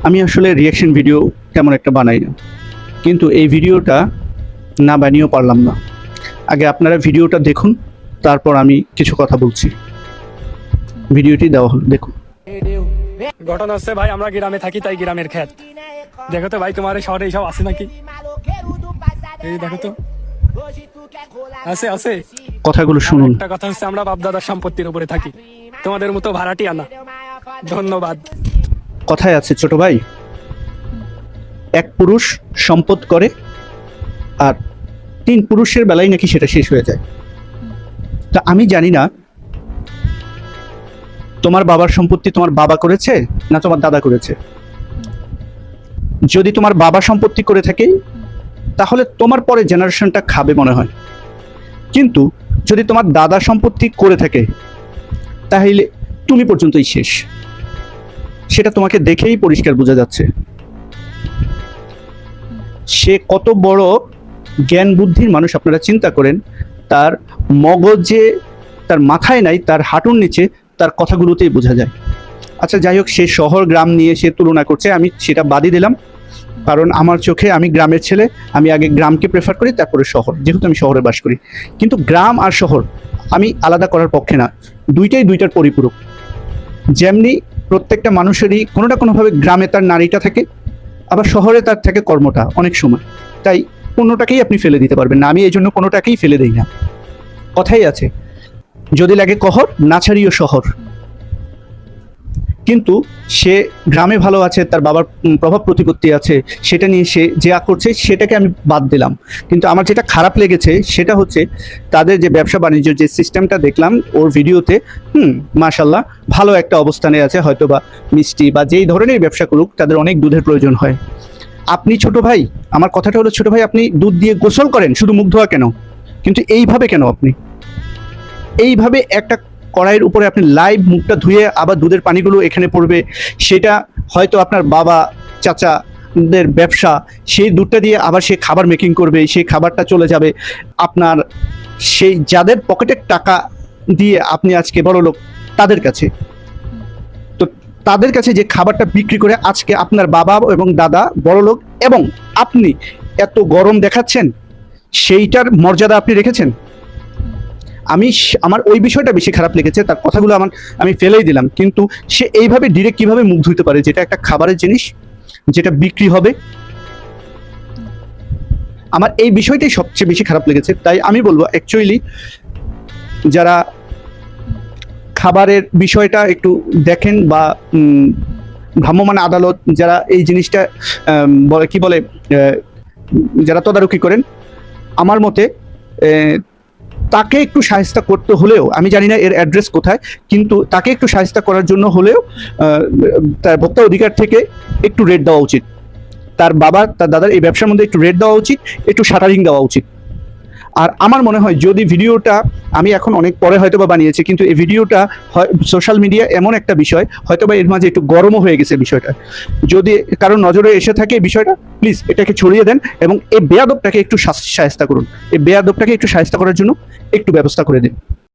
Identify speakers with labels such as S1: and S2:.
S1: আমি আসলে reaction video তেমন একটা বানাই না, কিন্তু এই ভিডিওটা না বানিয়েও পারলাম না। আগে আপনারা ভিডিওটা দেখুন, তারপর আমি কিছু কথা বলছি। ভিডিওটি দেওয়া হলো, দেখুন।
S2: ঘটনা হচ্ছে ভাই, আমরা গ্রামে থাকি, তাই গ্রামের ক্ষেত। দেখো তো ভাই, তোমার এই শহরে এইসব আছে নাকি? এই দেখো তো, আছে আছে।
S1: কথাগুলো শুনুন।
S2: একটা কথা হচ্ছে, আমরা বাপ দাদার সম্পত্তির উপরে থাকি, তোমাদের মতো ভাড়াটি আনা। ধন্যবাদ।
S1: কথায় আছে ছোট ভাই, এক পুরুষ সম্পদ করে আর 3 পুরুষের বেলায় নাকি সেটা শেষ হয়ে যায়। তা আমি জানি না তোমার বাবার সম্পত্তি তোমার বাবা করেছে না তোমার দাদা করেছে। যদি তোমার বাবা সম্পত্তি করে থাকে তাহলে তোমার পরে জেনারেশনটা খাবে মনে হয়, কিন্তু যদি তোমার দাদা সম্পত্তি করে থাকে তাহলে তুমি পর্যন্তই শেষ। সেটা তোমাকে দেখেই পরিষ্কার বোঝা যাচ্ছে সে কত বড় জ্ঞান বুদ্ধির মানুষ। আপনারা চিন্তা করেন, তার মগজে, তার মাথায় নাই, তার হাঁটুর নিচে, তার কথাগুলোতেই বোঝা যায়। আচ্ছা যাই হোক, সে শহর গ্রাম নিয়ে সে তুলনা করছে, আমি সেটা বাদই দিলাম, কারণ আমার চোখে, আমি গ্রামের ছেলে, আমি আগে গ্রামকে প্রেফার করি, তারপরে শহর, যেহেতু আমি শহরে বাস করি। কিন্তু গ্রাম আর শহর আমি আলাদা করার পক্ষে না, দুইটাই দুইটার পরিপূরক। যেমনি প্রত্যেকটা মানুষেরই কোনো না কোনোভাবে গ্রামে তার নারীটা থাকে, আবার শহরে তার থাকে কর্মটা অনেক সময়। তাই কোনোটাকেই আপনি ফেলে দিতে পারবেন না, আমি এই জন্য কোনোটাকেই ফেলে দিই না। কথাই আছে, যদি লাগে কহর না ছাড়িও শহর। কিন্তু সে গ্রামে ভালো আছে, তার বাবার প্রভাব প্রতিপত্তি আছে, সেটা নিয়ে সে যা করছে সেটাকে আমি বাদ দিলাম। কিন্তু আমার যেটা খারাপ লেগেছে সেটা হচ্ছে তাদের যে ব্যবসা বাণিজ্য যে সিস্টেমটা দেখলাম ওর ভিডিওতে, মাশাল্লাহ ভালো একটা অবস্থানে আছে, হয়তো বা মিষ্টি বা যেই ধরনের ব্যবসা করুক তাদের অনেক দুধের প্রয়োজন হয়। আপনি ছোট ভাই, আমার কথাটা হলো ছোট ভাই, আপনি দুধ দিয়ে গোসল করেন, শুধু মুখ ধোয়া কেন? কিন্তু এইভাবে কেন? আপনি এইভাবে একটা কড়াইয়ের উপরে আপনি লাইভ মুখটা ধুয়ে আবার দুধের পানিগুলো এখানে পড়বে, সেটা হয়তো আপনার বাবা চাচাদের ব্যবসা, সেই দুধটা দিয়ে আবার সে খাবার মেকিং করবে, সেই খাবারটা চলে যাবে আপনার সেই যাদের পকেটের টাকা দিয়ে আপনি আজকে বড় লোক তাদের কাছে। তো তাদের কাছে যে খাবারটা বিক্রি করে আজকে আপনার বাবা এবং দাদা বড় লোক, এবং আপনি এত গরম দেখাচ্ছেন, সেইটার মর্যাদা আপনি রেখেছেন? আমার ওই বিষয়টা বেশি খারাপ লেগেছে, তার কথাগুলো আমি ফেলেই দিলাম। কিন্তু সে এইভাবে ডিরেক্ট কিভাবে মুখ ধুইতে পারে, যেটা একটা খাবারের জিনিস, যেটা বিক্রি হবে। আমার এই বিষয়টাই সবচেয়ে বেশি খারাপ লেগেছে। তাই আমি বলবো অ্যাকচুয়ালি যারা খাবারের বিষয়টা একটু দেখেন, বা ভ্রাম্যমাণ আদালত যারা এই জিনিসটা বলে যারা তদারকি করেন, আমার মতে তাকে একটু শায়েস্তা করতে হলেও, আমি জানি না এর অ্যাড্রেস কোথায়, কিন্তু তাকে একটু শায়েস্তা করার জন্য হলেও তার ভোক্তা অধিকার থেকে একটু রেট দেওয়া উচিত। তার বাবা তার দাদার এই ব্যবসার মধ্যে একটু রেট দেওয়া উচিত, একটু শাটারিং দেওয়া উচিত। আর আমার মনে হয় যদি ভিডিওটা, আমি এখন অনেক পরে হয়তো বা বানিয়েছি, কিন্তু এই ভিডিওটা সোশ্যাল মিডিয়া এমন একটা বিষয়, হয়তো বা এর মাঝে একটু গরমও হয়ে গেছে বিষয়টা, যদি কারোর নজরে এসে থাকে এই বিষয়টা, প্লিজ এটাকে ছড়িয়ে দেন এবং এই বেয়াদবটাকে একটু শায়েস্তা করুন, এই বেয়াদবটাকে একটু শায়েস্তা করার জন্য একটু ব্যবস্থা করে দিন।